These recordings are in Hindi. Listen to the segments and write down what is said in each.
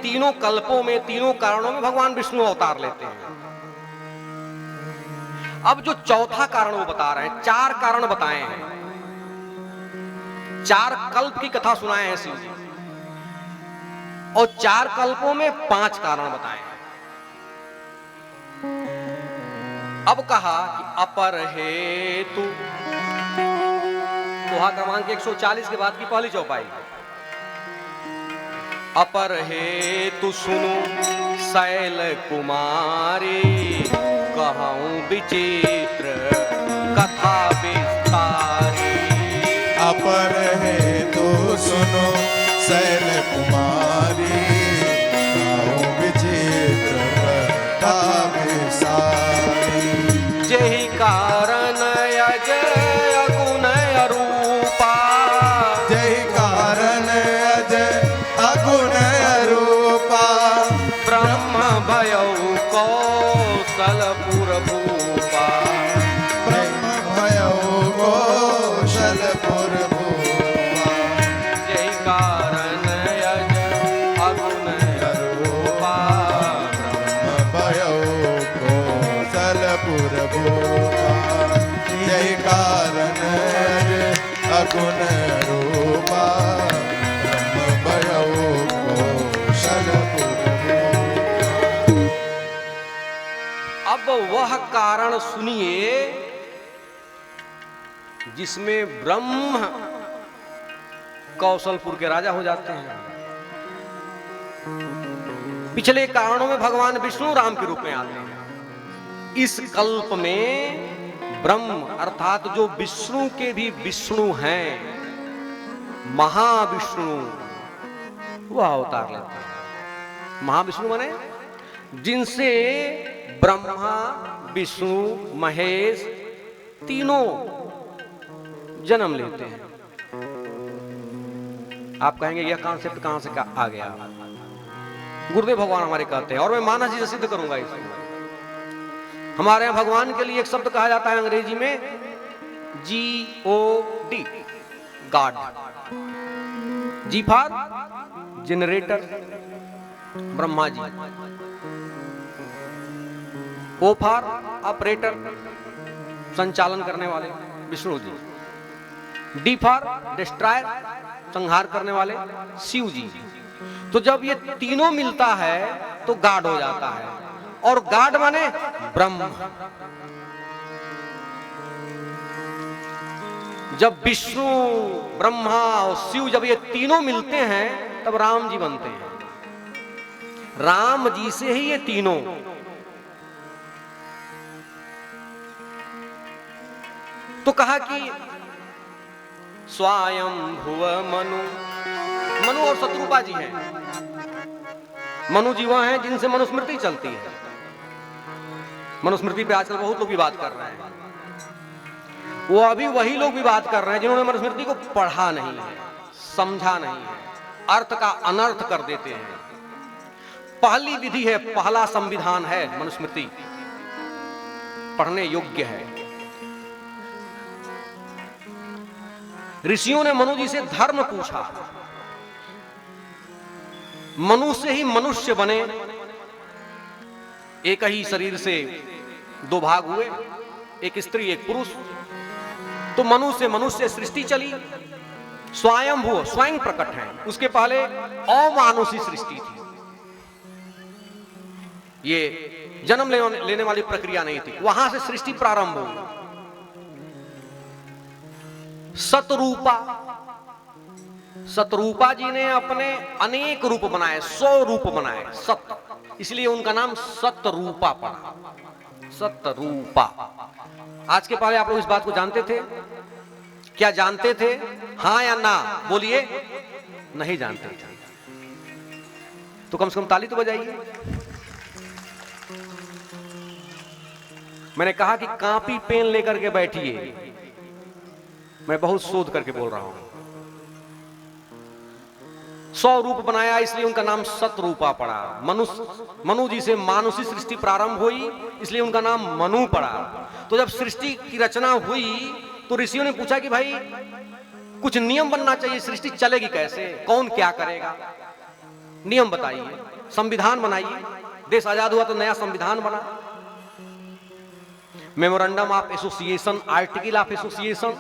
तीनों कल्पों में, तीनों कारणों में भगवान विष्णु अवतार लेते हैं। अब जो चौथा कारण वो बता रहे हैं, 4 कारण बताए हैं, 4 कल्प की कथा सुनाए हैं शिव जी, और 4 कल्पों में 5 कारण बताए हैं। अब कहा कि अपर हेतु, दोहा क्रमांक 140 के बाद की पहली चौपाई, अपर हेतु सुनो शैल कुमारी, कहूं विचित्र कथा विस्तारी। अपर हेतु सुनो शैल कुमारी, कहूं विचित्र कथा विस्तारी। जेहि कारण अजय अगुण अरूपा, जय कारण अजय अगुण रूपा, ब्रह्म भयउ कौशलपुर भूपा। ब्रह्म भयउ कौशलपुर भूपा। जय कारण अजय अगुण अरूपा, ब्रह्म भयउ कौशलपुर भूपा। जय कारण अजय अगुण रूपा, ब्रह्म भयउ कौशलपुर भूपा। अब वह कारण सुनिए जिसमें ब्रह्म कौशलपुर के राजा हो जाते हैं। पिछले कारणों में भगवान विष्णु राम के रूप में आते हैं। इस कल्प में ब्रह्म अर्थात जो विष्णु के भी विष्णु हैं, महाविष्णु, वह अवतार लेते हैं। महाविष्णु माने जिनसे ब्रह्मा विष्णु महेश तीनों जन्म लेते हैं। आप कहेंगे यह कॉन्सेप्ट कहां से आ गया? गुरुदेव भगवान हमारे कहते हैं, और मैं मानस जी से सिद्ध करूंगा इसको। हमारे यहां भगवान के लिए एक शब्द कहा जाता है अंग्रेजी में GOD, God. G for generator Brahma ji, O for operator संचालन करने वाले Vishnu ji, D for destroyer संहार करने वाले शिव जी। तो जब ये तीनों मिलता है तो गॉड हो जाता है, और गॉड माने ब्रह्म। जब विष्णु ब्रह्मा और शिव जब ये तीनों मिलते हैं तब राम जी बनते हैं। राम जी से ही ये तीनों। तो कहा कि स्वयं भुव मनु, मनु और शत्रुपा जी हैं। मनु जी वह हैं जिनसे मनुस्मृति चलती है। मनुस्मृति पे आजकल बहुत लोग विवाद कर रहे हैं। वो अभी वही लोग विवाद कर रहे हैं जिन्होंने मनुस्मृति को पढ़ा नहीं है, समझा नहीं है, अर्थ का अनर्थ कर देते हैं। पहली विधि है, पहला संविधान है मनुस्मृति, पढ़ने योग्य है। ऋषियों ने मनु जी से धर्म पूछा। मनु से ही मनुष्य बने, एक ही शरीर से 2 भाग हुए, एक स्त्री एक पुरुष। तो मनु से मनुष्य सृष्टि चली। स्वयंभू स्वयं प्रकट है, उसके पहले अमानुषी सृष्टि थी। ये जन्म लेने वाली प्रक्रिया नहीं थी, वहां से सृष्टि प्रारंभ हुई। सतरूपा, सतरूपा जी ने अपने अनेक रूप बनाए, 100 रूप बनाए, सत, इसलिए उनका नाम सतरूपा पड़ा। सतरूपा। आज के पहले आप लोग इस बात को जानते थे? क्या जानते थे? हां या ना बोलिए। नहीं जानते थे तो कम से कम ताली तो बजाइए। मैंने कहा कि कॉपी पेन लेकर के बैठिए, मैं बहुत शोध करके बोल रहा हूं। 100 रूप बनाया, इसलिए उनका नाम सतरूपा पड़ा। मनु जी से मानुषी सृष्टि प्रारंभ हुई, इसलिए उनका नाम मनु पड़ा। तो जब सृष्टि की रचना हुई तो ऋषियों ने पूछा कि भाई कुछ नियम बनना चाहिए, सृष्टि चलेगी कैसे, कौन क्या करेगा, नियम बताइए। संविधान बनाइए। देश आजाद हुआ तो नया संविधान बना, memorandum of association, article of association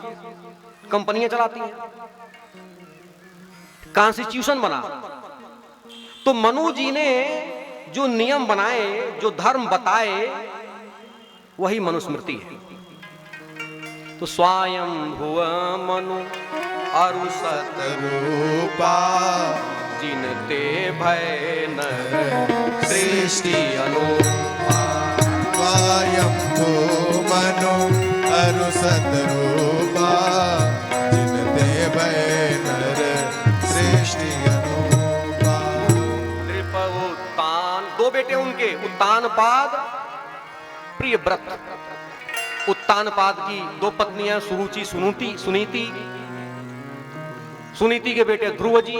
कंपनियां चलाती हैं, कॉन्स्टिट्यूशन बना। तो मनु जी ने जो नियम बनाए, जो धर्म बताए, वही मनुस्मृति है। तो स्वयं भुव मनु अरु रूपा जिनते भय नर सृष्टि अनुपा। स्वयंभू मनु अरु सतरूपा जिनते भय नर सृष्टि अनुपा। नृप उत्तान, दो बेटे उनके, उत्तानपाद प्रियव्रत। उत्तानपाद की दो पत्नियां सुरुचि सुनीति। सुनीति के बेटे ध्रुव जी,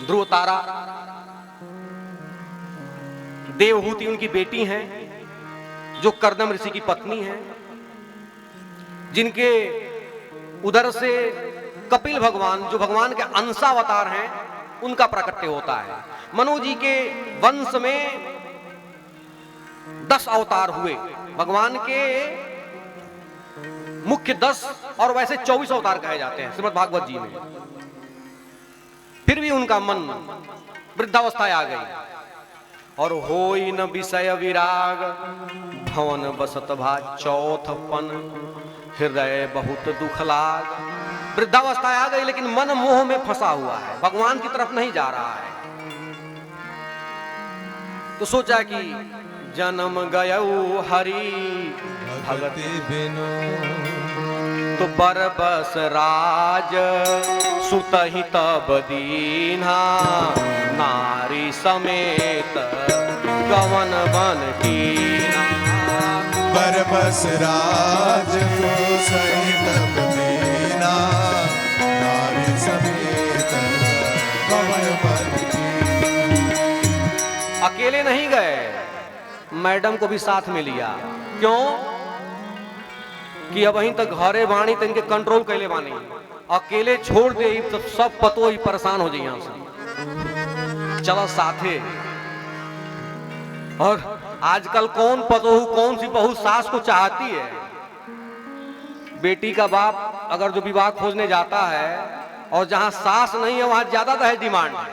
ध्रुव तारा। देवहूति उनकी बेटी हैं, जो कर्दम ऋषि की पत्नी हैं, जिनके उधर से कपिल भगवान, जो भगवान के अंशावतार हैं, उनका प्राकट्य होता है। मनु जी के वंश में 10 अवतार हुए। भगवान के मुख्य 10 और वैसे 24 अवतार कहे जाते हैं श्रीमद् भागवत जी में। फिर भी उनका मन वृद्धावस्था आ गई और होई न विषय विराग, भवन बसत भा चौथपन, हृदय बहुत दुख लाग। वृद्धावस्था आ गई लेकिन मन मोह में फंसा हुआ है, भगवान की तरफ नहीं जा रहा है। तो सोचा कि जन्म गयऊ हरि भगति बिनु तो बरबस राज सुतहि तब दीन्हा, नारी समेत गवन बन कीना। बरबस राज सहित दीना, नारी समेत गवन बन कीना। अकेले नहीं गए, मैडम को भी साथ में लिया। क्यों? कि अब वहीं तक घरे बाणी तो इनके कंट्रोल कैले बानी, अकेले छोड़ दे तो सब पतो ही परेशान हो जाइए हमसे। चलो साथे। और आजकल कौन पतोहू, कौन सी बहू सास को चाहती है? बेटी का बाप अगर जो विवाह खोजने जाता है और जहां सास नहीं है वहां ज्यादा दहेज डिमांड है।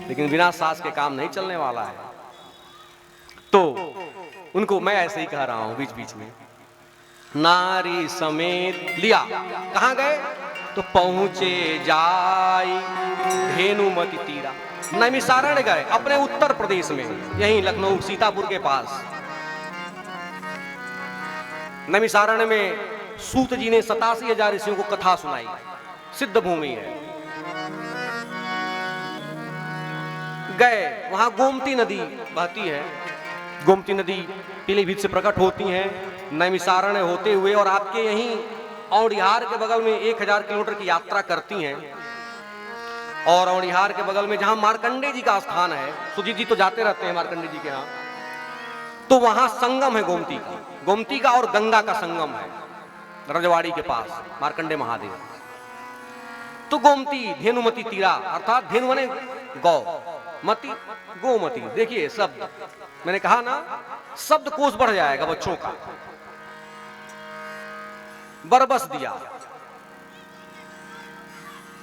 लेकिन बिना सास के काम नहीं चलने वाला है। तो उनको मैं ऐसे ही कह रहा हूं बीच बीच में, नारी समेत लिया। कहां गए? तो पहुंचे जाई धेनुमति तीरा, नैमिषारण्य गए, अपने उत्तर प्रदेश में, यहीं लखनऊ सीतापुर के पास। नैमिषारण्य में सूत जी ने 87,000 ऋषियों को कथा सुनाई, सिद्ध भूमि है। गए, वहां गोमती नदी बहती है, गोमती नदी पीलीभीत से प्रकट होती है, नैमिषारण्य होते हुए और आपके यहीं औड़िहार के बगल में 1000 किलोमीटर की यात्रा करती हैं। और औड़िहार के बगल में जहां मार्कंडे जी का स्थान है, सुजीत जी तो जाते रहते हैं मार्कंडे जी के यहाँ, तो वहां संगम है गोमती का और गंगा का संगम है रजवाड़ी के पास, मार्कंडे महादेव। तो गोमती धेनुमति तीरा, अर्थात धेनु माने गौ, मति गोमती। देखिए शब्द, मैंने कहा ना शब्द कोश बढ़ जाएगा बच्चों का। बरबस दिया,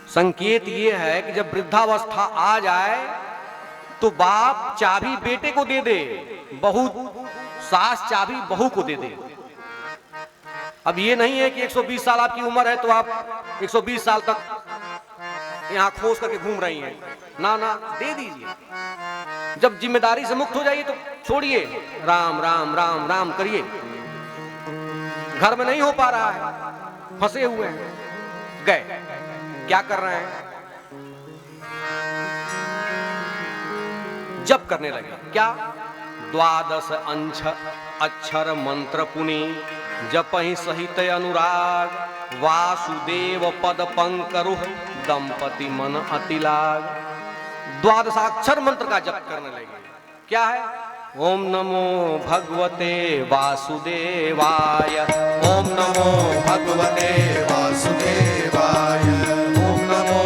संकेत यह है कि जब वृद्धावस्था आ जाए तो बाप चाबी बेटे को दे दे, बहू सास चाबी बहू को दे दे। अब ये नहीं है कि 120 साल आपकी उम्र है तो आप 120 साल तक यहां खोस करके घूम रही हैं, ना ना, दे दीजिए। जब जिम्मेदारी से मुक्त हो जाइए तो छोड़िए, राम राम राम राम करिए। घर में नहीं हो पा रहा है, फंसे हुए हैं, गए, क्या कर रहे हैं? जप करने लगे। क्या? 12 अक्षर मंत्र पुनि जपहि सहित अनुराग, वासुदेव पद पंकरुह दंपति मन अतिलाग। 12 अक्षर मंत्र का जप करने लगे। क्या है? ओम नमो भगवते वासुदेवाय, ओम नमो भगवते वासुदेवाय, ओम नमो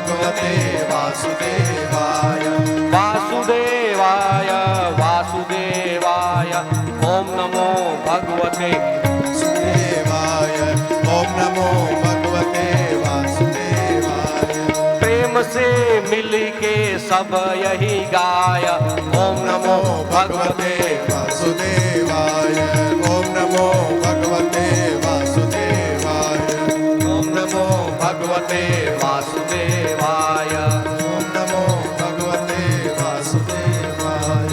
भगवते वासुदेवाय वासुदेवाय वासुदेवाय ओम नमो भगवते वासुदेवाय ओम नमो भगवते वासुदेवाय प्रेम से मिलके सब यही गाय ओम नमो भगवते वासुदेवाय ओम नमो भगवते वासुदेवाय ओम नमो भगवते वासुदेवाय ओम नमो भगवते वासुदेवाय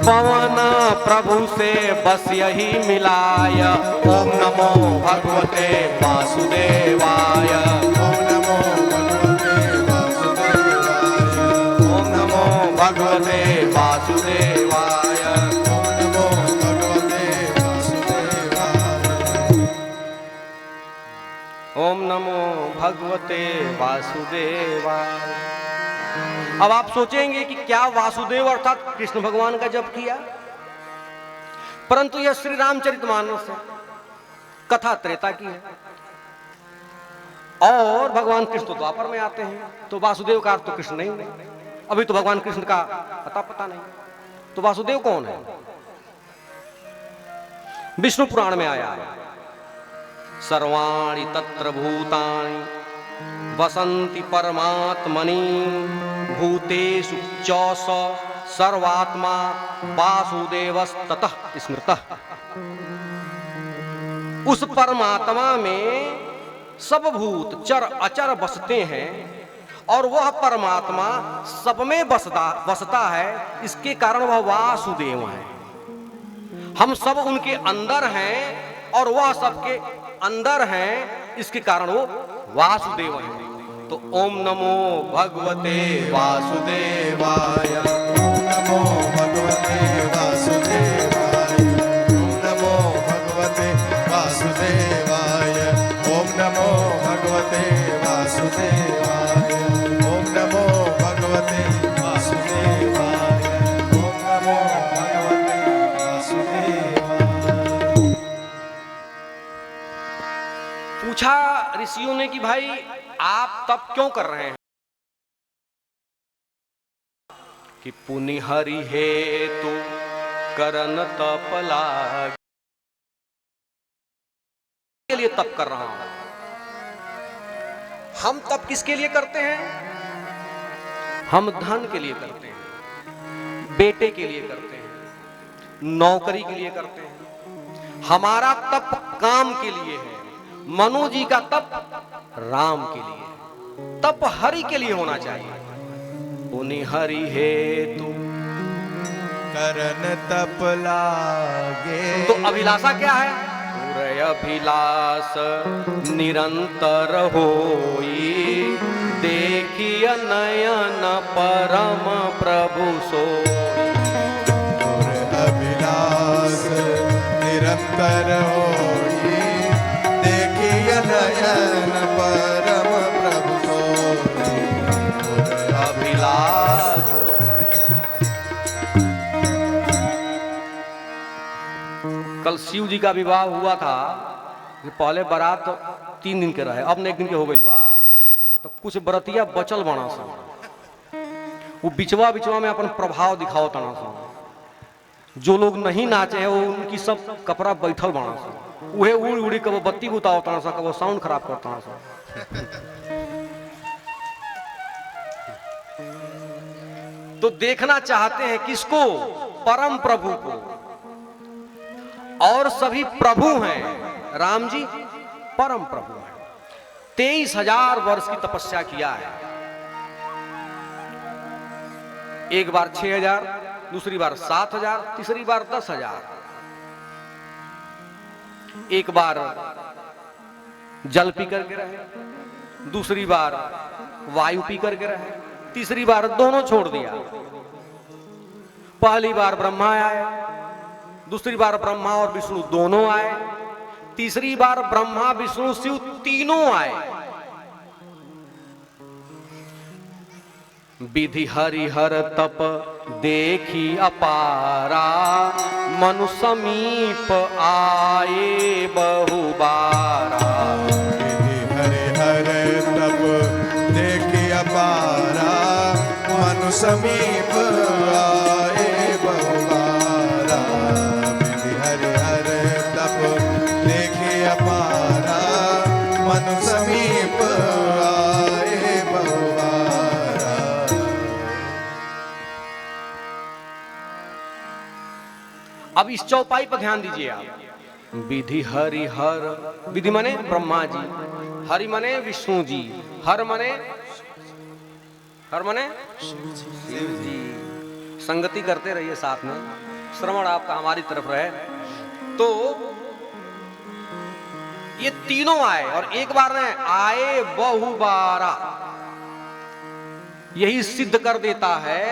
पवन प्रभु से बस यही मिलाय ओम नमो भगवते वासुदेवाय ओम नमो भगवते वासुदेवाय ओम नमो भगवते वासुदेवाय ओम नमो भगवते वासुदेवाय ओम नमो भगवते वासुदेवाय। अब आप सोचेंगे कि क्या वासुदेव अर्थात कृष्ण भगवान का जप किया, परंतु यह श्री रामचरितमानस है, कथा त्रेता की है और भगवान कृष्ण तो द्वापर में आते हैं, तो वासुदेव का अर्थ तो कृष्ण नहीं है। अभी तो भगवान कृष्ण का पता नहीं, तो वासुदेव कौन है? विष्णु पुराण में आया है सर्वाणि तत्र भूतानि वसन्ति परमात्मनि भूतेषु च स सर्वात्मा वासुदेवस्ततः स्मृतः। उस परमात्मा में सब भूत चर अचर बसते हैं और वह परमात्मा सब में बसता है, इसके कारण वह वासुदेव है। हम सब उनके अंदर हैं और वह सबके अंदर हैं, इसके कारण वो वासुदेव है। तो ओम नमो भगवते वासुदेवाय ओम नमो भगवते वासुदेवाय ओम नमो भगवते वासुदेवाय ओम नमो भगवते वासुदेवाय ओम नमो भगवते वासुदेवाय ओम नमो भगवते वासुदेवाय। पूछा ऋषियों ने कि भाई आप तप क्यों कर रहे हैं? कि पुनि हरि हेतु करन तप लाग के लिए तप कर रहा हूं। हम तप किसके लिए करते हैं? हम धन के लिए करते हैं, बेटे के लिए करते हैं, नौकरी के लिए करते हैं। हमारा तप काम के लिए है, मनु जी का तप राम के लिए, तप हरि के लिए होना चाहिए। पुनि हरि हेतु करन तप लागे। तो अभिलाषा क्या है? पूरे अभिलाष निरंतर होई देखिय नयन परम प्रभु सोई। पूरे अभिलाष निरंतर होई देखिय नयन परम प्रभु सोई। पूरे अभिलाष कल शिव जी का विवाह हुआ था कि पहले बारात 3 दिन के रहे, अब न 1 दिन के हो गई बा। तो कुछ बरतिया बचल बना सा, वो बिचवा में अपन प्रभाव दिखाओ तना सा। जो लोग नहीं नाचे हैं वो उनकी सब कपड़ा बैठल बना सा, उहे उड़ उड़ी कब बत्ती बुताओ तना सा, कब साउंड खराब करता सा। तो देखना चाहते हैं किसको? परम प्रभु को। और सभी प्रभु हैं, राम जी परम प्रभु हैं। 23,000 वर्ष की तपस्या किया है। एक बार 6,000, दूसरी बार 7,000, तीसरी बार 10,000। एक बार जल पी करके रहे, दूसरी बार वायु पी करके रहे, तीसरी बार दोनों छोड़ दिया। पहली बार ब्रह्मा आए, दूसरी बार ब्रह्मा और विष्णु दोनों आए, तीसरी बार ब्रह्मा विष्णु शिव तीनों आए। विधि हरिहर तप देखी अपारा, मनु समीप आए बहुबारा। विधि हरिहर तप देखी अपारा, समीप आए बहुबारा, विधि हरि हर तप देखे अपारा, मनु समीप आए बहुबारा। अब इस चौपाई पर ध्यान दीजिए आप। विधि हरि हर, विधि माने ब्रह्मा जी, हरि माने विष्णु जी, हर माने शिव जी। संगति करते रहिए साथ में, श्रवण आपका हमारी तरफ रहे। तो ये तीनों आए और एक बार ने आए बहुबारा, यही सिद्ध कर देता है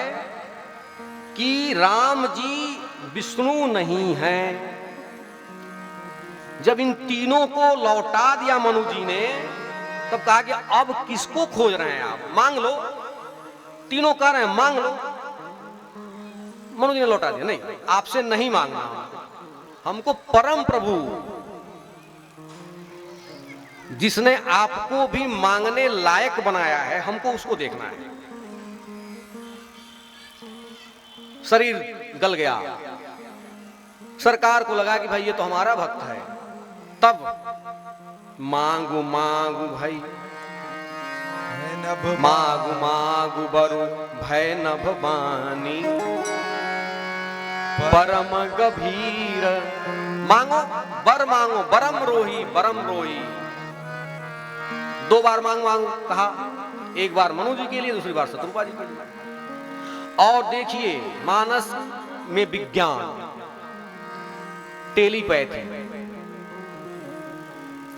कि राम जी विष्णु नहीं हैं। जब इन तीनों को लौटा दिया मनु जी ने, तब कहा कि अब किसको खोज रहे हैं आप, मांग लो। तीनों कह रहे हैं मांग लो। मनु जी ने लौटा दिया, नहीं आपसे नहीं मांगना, हमको परम प्रभु जिसने आपको भी मांगने लायक बनाया है, हमको उसको देखना है। शरीर गल गया, सरकार को लगा कि भाई ये तो हमारा भक्त है। तब मांगू मांगू भाई, मांगू मांगू बरु भय नभ बानी, परम गभीर। मांगो बर मांगो, बरम रोही बरम रोही। दो बार मांग मांग कहा, एक बार मनु जी के लिए, दूसरी बार शत्रुपा जी के लिए। और देखिए मानस में विज्ञान, टेलीपैथी,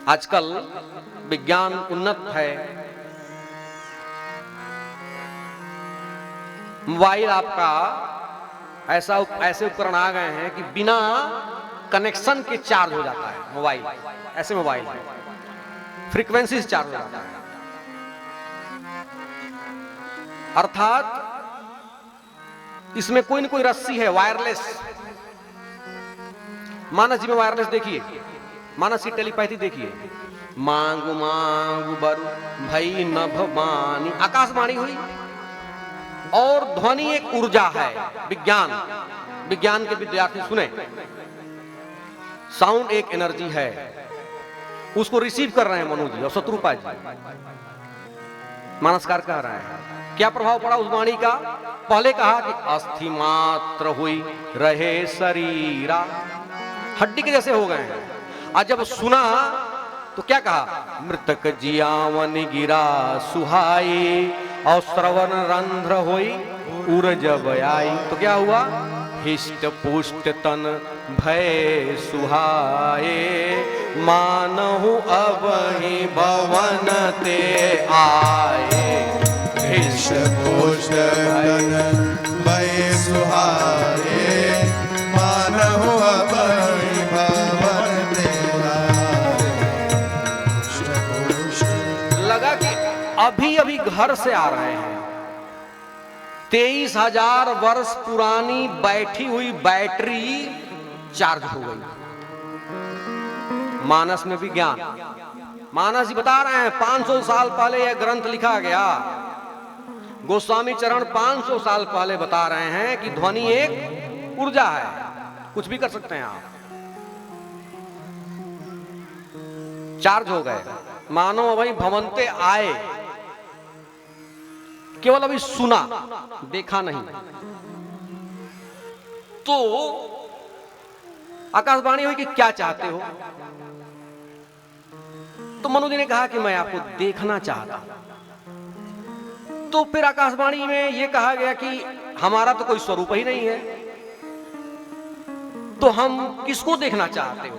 आजकल विज्ञान उन्नत है। मोबाइल आपका ऐसे उपकरण आ गए हैं कि बिना कनेक्शन के चार्ज हो जाता है मोबाइल। ऐसे मोबाइल है, फ्रीक्वेंसी से चार्ज हो जाता है। अर्थात इसमें कोई न कोई रस्सी है, वायरलेस। मानस जी में वायरलेस देखिए, मानस की टेलीपैथी देखिए। मांगू मांगू बरु भई नभ बानी, आकाशवाणी हुई। और ध्वनि एक ऊर्जा है, विज्ञान, विज्ञान के विद्यार्थी सुने, साउंड एक एनर्जी है। उसको रिसीव कर रहे हैं मनु जी और शत्रुपा जी। मानसकार कह रहे हैं, क्या प्रभाव पड़ा उस वाणी का? पहले कहा कि अस्थि मात्र हुई रहे शरीरा, हड्डी के जैसे हो गए हैं। आज जब सुना तो क्या कहा? मृतक जियावन गिरा सुहाई, और श्रवण रंध्र होई उर जब आई। तो क्या हुआ? हिष्ट पुष्ट तन भय सुहाए, मानहु अब ही भवन ते आए। हिष्ट पुष्ट तन भय सुहाए, मानहु अब ही भवन ते आए। लगा कि अभी अभी घर से आ रहे हैं। 23,000 वर्ष पुरानी बैठी हुई बैटरी चार्ज हो गई। मानस में विज्ञान, मानस जी बता रहे हैं 500 साल पहले यह ग्रंथ लिखा गया। गोस्वामी चरण 500 साल पहले बता रहे हैं कि ध्वनि एक ऊर्जा है, कुछ भी कर सकते हैं आप। चार्ज हो गए, मानो वही भवंते आए। केवल अभी सुना, देखा नहीं। तो आकाशवाणी हुई कि क्या चाहते हो? तो मनु जी ने कहा कि मैं आपको देखना चाहता हूं। तो फिर आकाशवाणी में यह कहा गया कि हमारा तो कोई स्वरूप ही नहीं है, तो हम किसको देखना चाहते हो?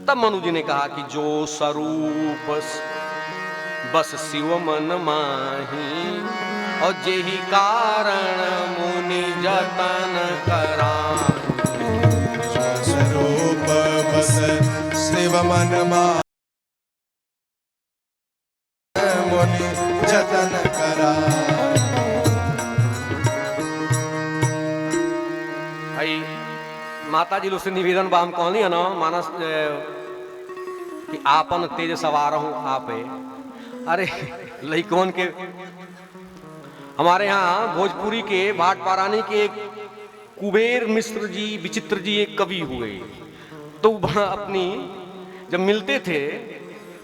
तब मनु जी ने कहा कि जो स्वरूप बस शिव मन माही, और जेहि कारण मुनि जतन करा। स्वरूप बस शिव मन माही, मुनि जतन करा। भाई माता जी से निवेदन बा, हम कहनी है ना मानस कि आपन तेज सवार हूं आपे। अरे लइकवन के हमारे यहाँ भोजपुरी के भाट पारानी के एक कुबेर मिश्र जी विचित्र जी एक कवि हुए, तो अपनी जब मिलते थे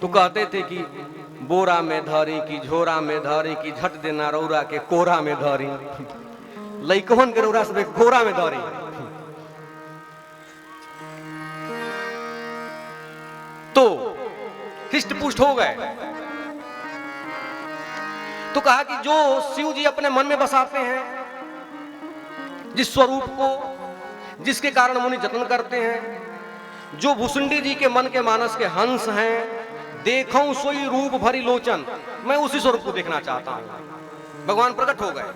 तो कहते थे कि बोरा में धरी की झोरा में धरी की झट देना रौरा के कोरा में धरी, लइकवन के रौरा सब कोरा में धरी। तो हिष्ट पुष्ट हो गए। तो कहा कि जो शिव जी अपने मन में बसाते हैं, जिस स्वरूप को, जिसके कारण मुनि जतन करते हैं, जो भुसुंडी जी के मन के मानस के हंस हैं, देखूं सोई रूप भरी लोचन, मैं उसी स्वरूप को देखना चाहता हूं। भगवान प्रकट हो गए।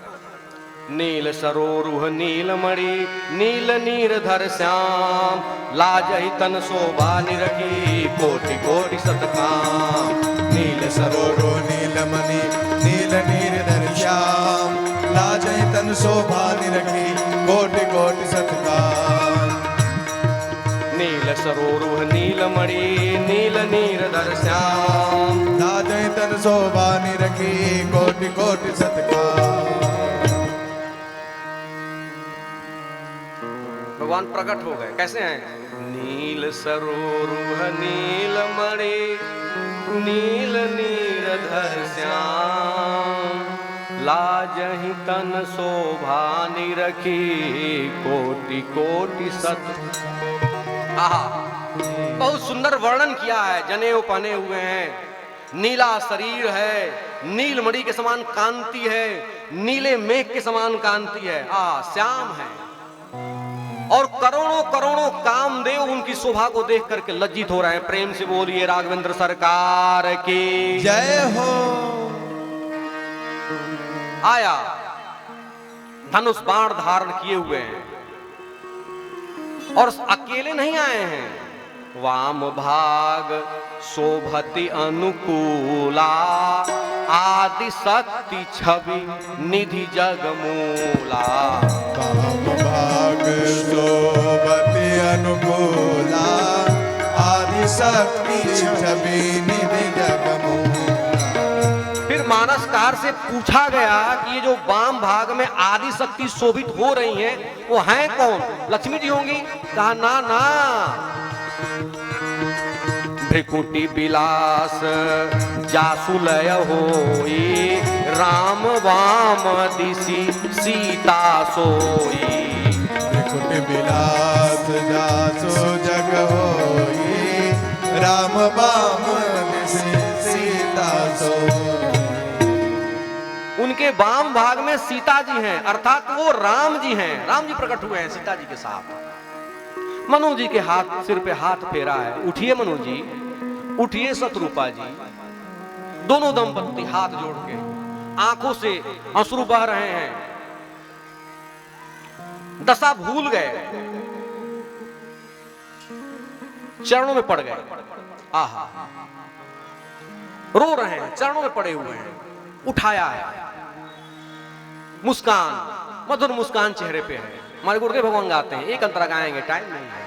नील सरोरुह नील मणि नील नीरधर श्याम, लाजहि तन शोभा निरखी कोटि कोटि सतकाम। नील सरोरुह नील मणि नील नीरधर श्याम, लाजहि तन शोभा निरखी कोटि कोटि सतकाम। नील सरोरुह नील मणि नील नीरधर श्याम, लाजहि तन शोभा निरखी कोटि कोटि सतकाम। भगवान प्रकट हो गए। कैसे हैं? नील सरोरुह नील मणि नील नीरधर श्याम, लाजहि तन शोभा निरखी कोटि कोटि सत। आहा, बहुत सुंदर वर्णन किया है। जनेऊ पहने हुए हैं, नीला शरीर है, नीलमणि के समान कांति है, नीले मेघ के समान कांति है। श्याम है और करोड़ों करोड़ों कामदेव उनकी शोभा को देख करके लज्जित हो रहे हैं। प्रेम से बोलिए राघवेंद्र सरकार की जय हो। आया, धनुष बाण धारण किए हुए हैं और अकेले नहीं आए हैं। वाम भाग शोभति अनुकूला, आदि शक्ति छवि निधि जगमूला। वाम भाग शोभति अनुकूला, आदि शक्ति छवि निधि जगमूला। फिर मानसकार से पूछा गया कि ये जो वाम भाग में आदि शक्ति शोभित हो रही हैं, वो हैं कौन? लक्ष्मी जी होंगी? कहा ना ना, भ्रिकुटी विलास जासुलय होई, राम वाम दिशि सीता सोई। भ्रिकुटी विलास जासु जग होई, राम वाम दिशि सीता सोई। उनके वाम भाग में सीता जी हैं, अर्थात वो राम जी हैं। राम जी प्रकट हुए हैं सीता जी के साथ। मनु जी के हाथ, सिर पे हाथ फेरा है। उठिए मनु जी, उठिए शत्रुपा जी। दोनों दंपत्ति हाथ जोड़ के, आंखों से अश्रु बह रहे हैं, दशा भूल गए, चरणों में पड़ गए। आहा, रो रहे हैं, चरणों में पड़े हुए हैं। उठाया है, मुस्कान, मधुर मुस्कान चेहरे पे है। हमारे गुरुदेव भगवान गाते हैं, एक अंतरा गाएंगे, टाइम नहीं है।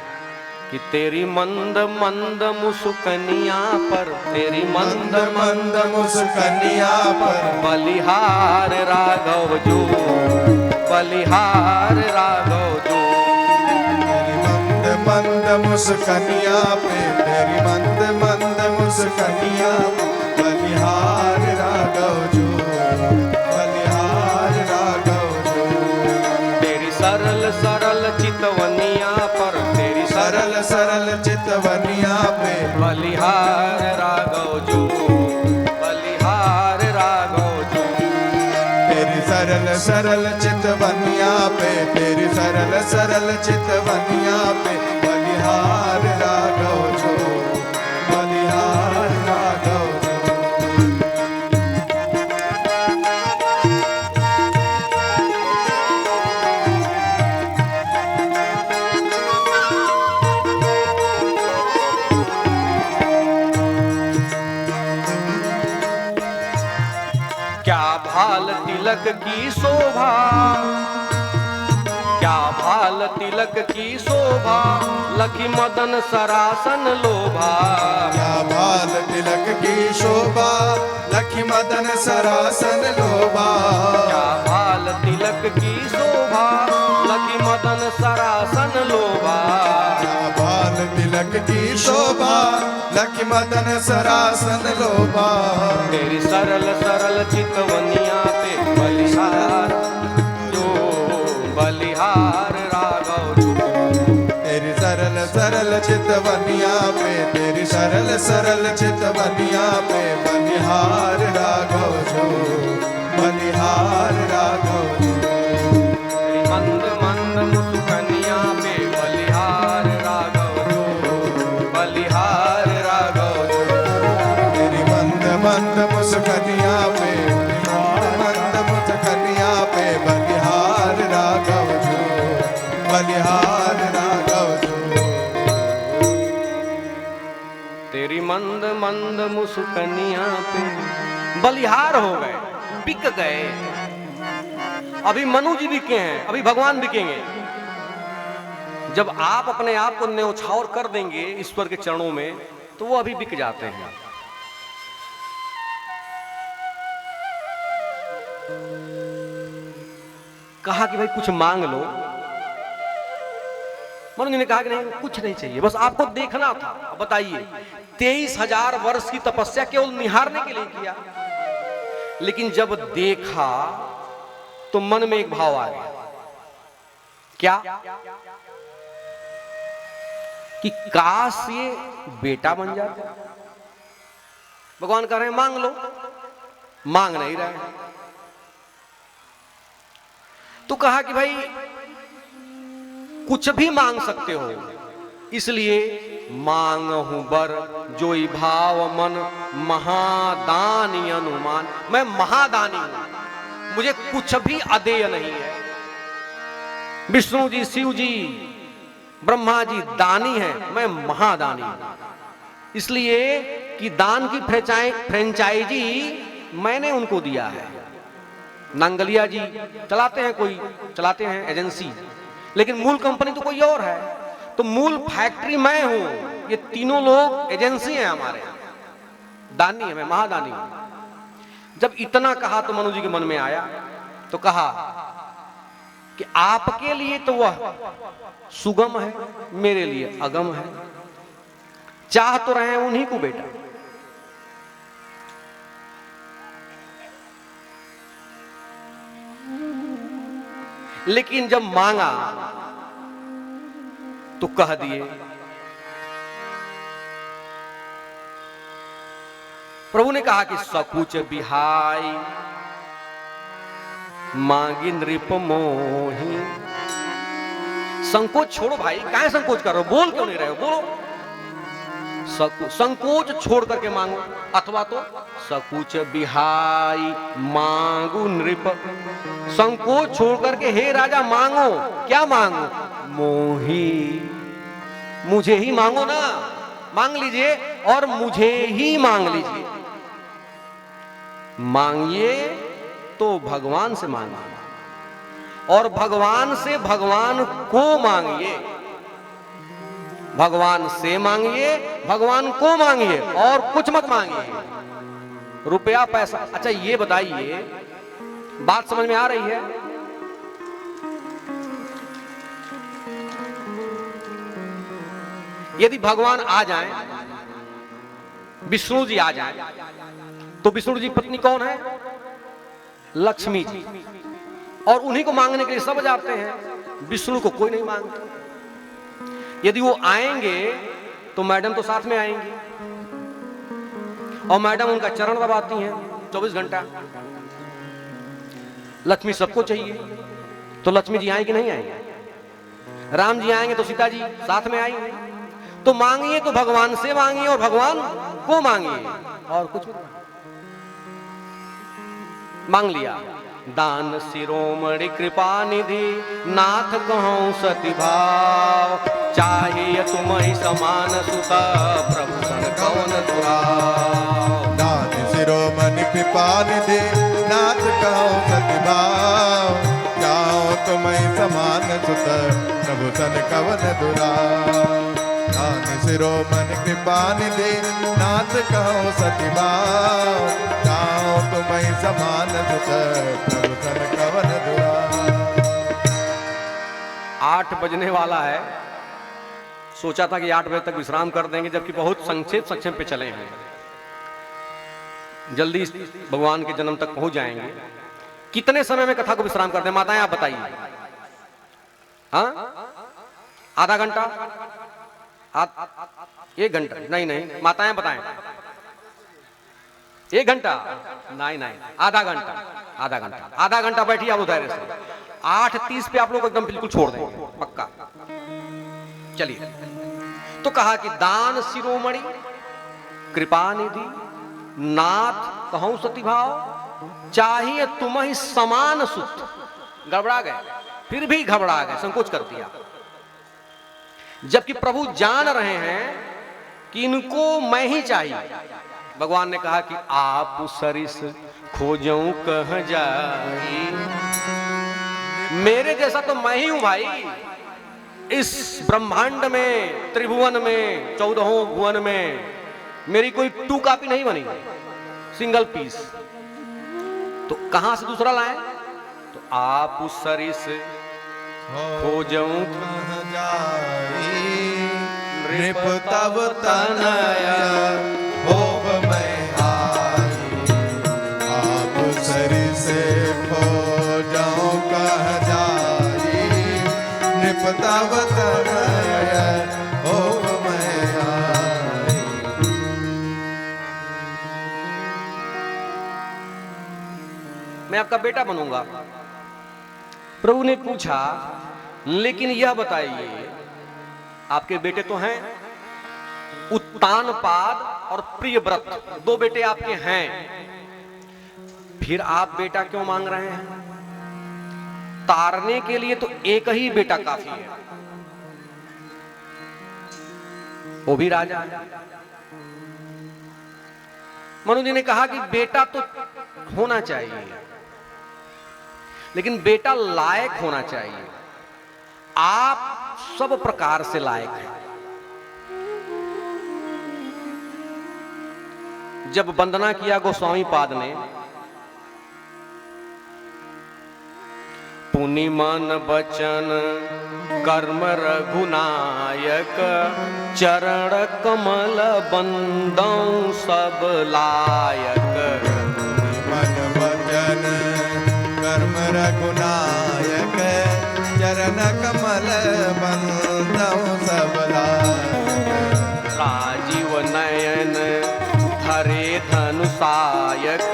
कि तेरी मंद मंद मुस्कनिया पर, तेरी मंद मंद मुस्कनिया पर, बलिहार राघव जो, बलिहार राघव जो। तेरी मंद मंद मुस्कनिया पे, तेरी मंद मंद मुस्कनिया पे, बलिहार राघव जो, बलिहार राघव जो। तेरी सरल सरल चितवनिया पर, तेरी सरल सरल चितवनिया पे, बलिहार राघव जो, बलिहार राघव जो। तेरी सरल सरल चितवनिया पे, तेरी सरल सरल चितवनिया पे, बलिहार राघव जो, बलिहार राघव जो। क्या भाल तिलक की शोभा, क्या भाल तिलक की शोभा, लखी मदन सरासन लोभा। क्या भाल तिलक की शोभा, लखी मदन सरासन लोभा। क्या की शोभा, लखी मदन सरासन लोभा। बाल तिलक की शोभा, लखी मदन सरासन लोभा। तेरी सरल सरल चितवनिया पे बलिहार, जो बलिहार राघव जो। तेरी सरल सरल चितवनिया पे, तेरी सरल सरल चितवनिया पे बलिहार राघव जो, बलिहार राघव जो। तेरी मंद मंद मुस्कनिया पे बलिहार राघव जो, बलिहार राघव जो। तेरी मंद मंद मुस्कनिया पे, मंद मुस्कनिया पे बलिहार राघव जो, बलिहार राघव जो। तेरी मंद मंद मुस्कनिया पे बलिहार हो गए, बिक गए। अभी मनु जी बिके हैं, अभी भगवान बिकेंगे। जब आप अपने आप को न्यौछावर कर देंगे ईश्वर के चरणों में, तो वो अभी बिक जाते हैं। कहा कि भाई कुछ मांग लो। मनु जी ने कहा कि नहीं, कुछ नहीं चाहिए, बस आपको देखना था। बताइए, 23,000 वर्ष की तपस्या केवल निहारने के लिए किया, लेकिन जब देखा तो मन में एक भाव आ गया। क्या? कि काश ये बेटा बन जाता। भगवान कह रहे हैं मांग लो, मांग नहीं रहे हैं। तो कहा कि भाई कुछ भी मांग सकते हो, इसलिए मांगहु बर जोई भाव मन, महादानी अनुमान। मैं महादानी हूं, मुझे कुछ भी अदेय नहीं है। विष्णु जी, शिव जी, ब्रह्मा जी दानी है, मैं महादानी हूं। इसलिए कि दान की फ्रेंचाइजी मैंने उनको दिया है। नांगलिया जी चलाते हैं, कोई चलाते हैं एजेंसी, लेकिन मूल कंपनी तो कोई और है। तो मूल फैक्ट्री मैं हूं, ये तीनों लोग एजेंसी हैं हमारे। दानी है, मैं महादानी हूं। जब इतना कहा तो मनु जी के मन में आया, तो कहा कि आपके लिए तो वह सुगम है, मेरे लिए अगम है। चाह तो रहे उन्हीं को बेटा। लेकिन जब मांगा तो कह दिए। प्रभु ने कहा कि सकुच बिहाई मांगी नृप मोही। संकोच छोड़ो भाई, काहे संकोच कर रहे हो? बोल क्यों नहीं रहे हो? बोलो। संकोच छोड़ करके मांगो, अथवा तो सकुच बिहाई मांगू नृप। संकोच छोड़ करके हे राजा मांगो। क्या मांगो? मोही, मुझे ही मांगो ना। मांग लीजिए और मुझे ही मांग लीजिए। मांगिए तो भगवान से मांगिए, और भगवान से भगवान को मांगिए। भगवान से मांगिए, भगवान को मांगिए, और कुछ मत मांगिए। रुपया पैसा। अच्छा ये बताइए, बात समझ में आ रही है? यदि भगवान आ जाएं, विष्णु जी आ जाएं, तो विष्णु जी पत्नी कौन है? लक्ष्मी जी। और उन्हीं को मांगने के लिए सब जाते हैं, विष्णु को कोई नहीं मांगता। यदि वो आएंगे तो मैडम तो साथ में आएंगी, और मैडम उनका चरण दबाती हैं 24 घंटा। लक्ष्मी सबको चाहिए, तो लक्ष्मी जी आएंगे नहीं आएंगे? राम जी आएंगे तो सीता जी साथ में आएंगे। तो मांगिए तो भगवान से मांगिए और भगवान को मांगिए, और कुछ मांग लिया। दान शिरोमणि कृपा निधि नाथ कहूं सती भाव। चाहिए तुम ही समान सुता प्रभु सन कौन दुराव। दान शिरोमणि कृपा निधि नाथ कहूं सती भाव। जाओ तुम ही समान सुत प्रभु सन कवन दुराव। दान शिरोमणि कृपा निधि नाथ कहूं सती भाव। जाओ तुम ही समान सुत प्रभु सन कवन दुराव। 8 बजने वाला है। सोचा था कि 8 बजे तक विश्राम कर देंगे, जबकि बहुत संक्षेप पे चले हैं। जल्दी भगवान के जन्म तक पहुंच जाएंगे। कितने समय में कथा को विश्राम करते हैं माताएं, आप बताइए? हाँ, आधा घंटा, 1 घंटा? नहीं, माताएं बताएं। 1 घंटा? नहीं, आधा घंटा। आधा घंटा बैठिए आप उधर से। 8:30 पे आप लोग एकदम बिल्कुल छोड़ देंगे, पक्का। चलिए, तो कहा कि दान शिरोमणि, कृपा निधि, नाथ कहूं सती भाव, चाहिए तुम ही समान सुत। गड़बड़ा गए, फिर भी घबरा गए, संकोच कर दिया। जबकि प्रभु जान रहे हैं कि इनको मैं ही चाहिए। भगवान ने कहा कि आप सरिस खोजऊं कह जाई, मेरे जैसा तो मैं ही हूं भाई। इस ब्रह्मांड में, त्रिभुवन में, 14 भुवन में मेरी कोई 2 कॉपी नहीं बनी, सिंगल पीस। तो कहां से दूसरा लाएं? तो आप सरिस खोजऊं कह जाई, नृप तव तनय होब मैं आई। आप सरिस खोजऊं कह जाई, नृप तव तनय होब मैं आई। मैं आपका बेटा बनूंगा। प्रभु ने पूछा, लेकिन यह बताइए, आपके बेटे तो हैं, उत्तानपाद और प्रियव्रत, 2 बेटे आपके हैं, फिर आप बेटा क्यों मांग रहे हैं? तारने के लिए तो एक ही बेटा काफी है, वो भी राजा है। मनु जी ने कहा कि बेटा तो होना चाहिए, लेकिन बेटा लायक होना चाहिए। आप सब प्रकार से लायक हैं। जब वंदना किया गोस्वामी पाद ने, पुनि मन बचन कर्म रघुनायक, चरण कमल बंदौ सब लायक। मन वचन कर्म रघुनायक, चरण कमल बंदौ सब लायक। राजीव नयन धरे धनुषायक,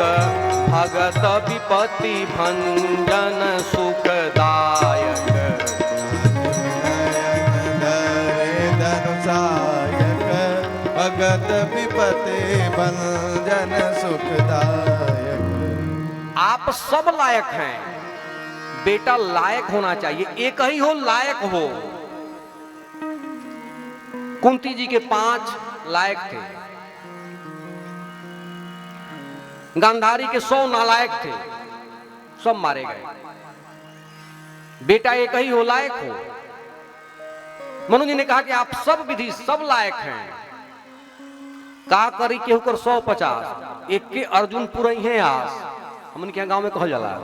भगत विपत्ति भंजन सुखदायक। नयन धरे धनुषायक, भगत विपत्ति भंजन सुखदायक। आप सब लायक हैं, बेटा लायक होना चाहिए, एक ही हो, लायक हो। कुंती जी के 5 लायक थे, गांधारी के 100 नालायक थे, सब मारे गए। बेटा एक ही हो, लायक हो। मनु जी ने कहा कि आप सब विधि सब लायक हैं। का करी केहू कर 150, एक के अर्जुन पुरई है आस। हमन के गांव में कहल जाला,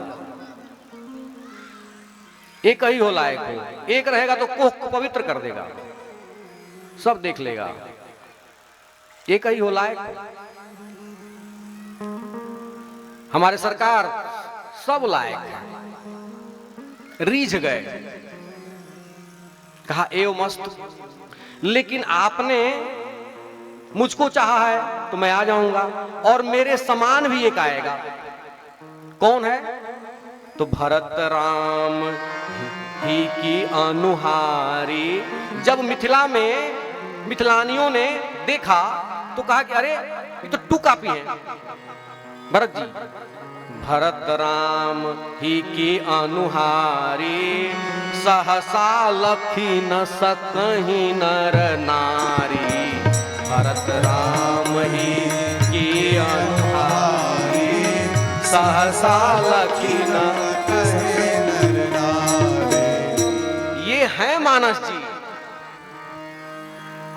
एक ही हो, लायक हो। एक रहेगा तो कोह को पवित्र कर देगा, सब देख लेगा। एक ही हो, लायक हो। हमारे सरकार सब लायक है। रीझ गए, कहा एव मस्त, लेकिन आपने मुझको चाहा है तो मैं आ जाऊंगा, और मेरे समान भी एक आएगा। कौन है? तो भरत राम ही की अनुहारी। जब मिथिला में मिथिलानियों ने देखा तो कहा कि अरे ये तो 2 कॉपी है भरत जी। भरत राम ही की अनुहारी, सहसा लखी न सकहि नर नारी। भरत राम ही की अनुहारी, सहसा लखी न सकहि नर नारी। ये है मानस जी,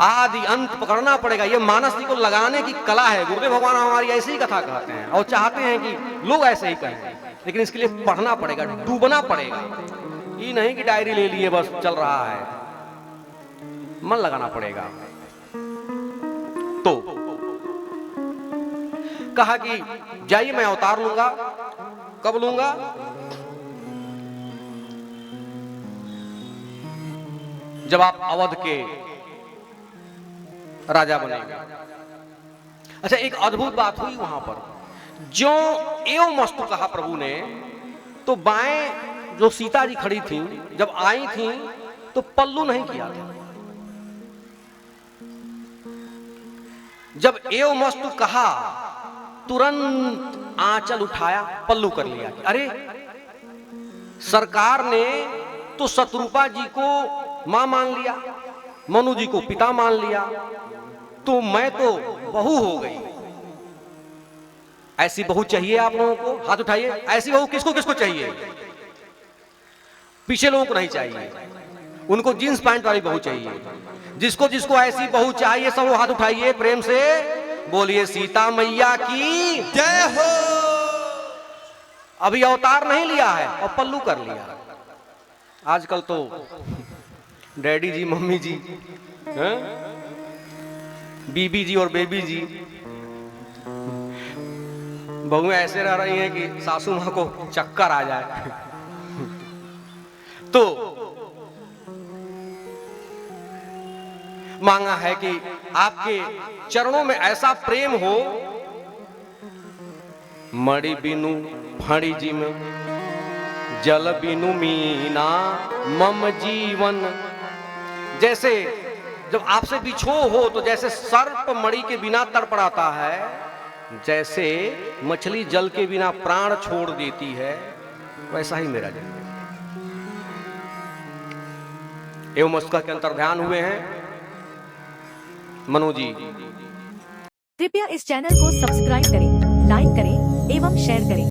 आदि अंत पकड़ना पड़ेगा। ये मानस जी को लगाने की कला है। गुरुदेव भगवान हमारी ऐसी ही कथा कहते हैं और चाहते हैं कि लोग ऐसे ही कहें, लेकिन इसके लिए पढ़ना पड़ेगा, डूबना पड़ेगा। ये नहीं कि डायरी ले लिए बस चल रहा है, मन लगाना पड़ेगा। तो कहा कि जाइए मैं अवतार लूंगा। कब लूंगा? जब आप अवध के राजा बनेंगे। अच्छा, एक अद्भुत बात हुई वहां पर, जो एवं मस्तु कहा प्रभु ने, तो बाएं जो सीता जी खड़ी थी जब आई थी तो पल्लू नहीं किया था। जब एवं मस्तु कहा तुरंत आंचल उठाया, पल्लू कर लिया। अरे सरकार ने तो शत्रुपा जी को मां मान लिया, मनु जी को पिता मान लिया, तो मैं तो बहू हो गई। ऐसी बहू चाहिए आप लोगों को? हाथ उठाइए। ऐसी बहू किसको किसको चाहिए? पीछे लोगों को नहीं चाहिए, उनको जींस पैंट वाली बहू चाहिए। जिसको जिसको ऐसी बहू चाहिए सब हाथ उठाइए, प्रेम से बोलिए सीता मैया की जय हो। अभी अवतार नहीं लिया है और पल्लू कर लिया। आजकल तो डैडी जी मम्मी जी हैं? बीबी जी और बेबी जी, बहुएं ऐसे रह रही हैं कि सासू मां को चक्कर आ जाए। तो मांगा है कि आपके चरणों में ऐसा प्रेम हो, मणि बिनु फणी जी में जल बिनु मीना मम जीवन। जैसे जब आपसे बिछो हो तो जैसे सर्प मणि के बिना तड़पड़ाता है, जैसे मछली जल के बिना प्राण छोड़ देती है, वैसा ही मेरा जीवन। एवं मस्तका के अंतर ध्यान हुए हैं मनु जी। कृपया इस चैनल को सब्सक्राइब करें, लाइक करें एवं शेयर करें।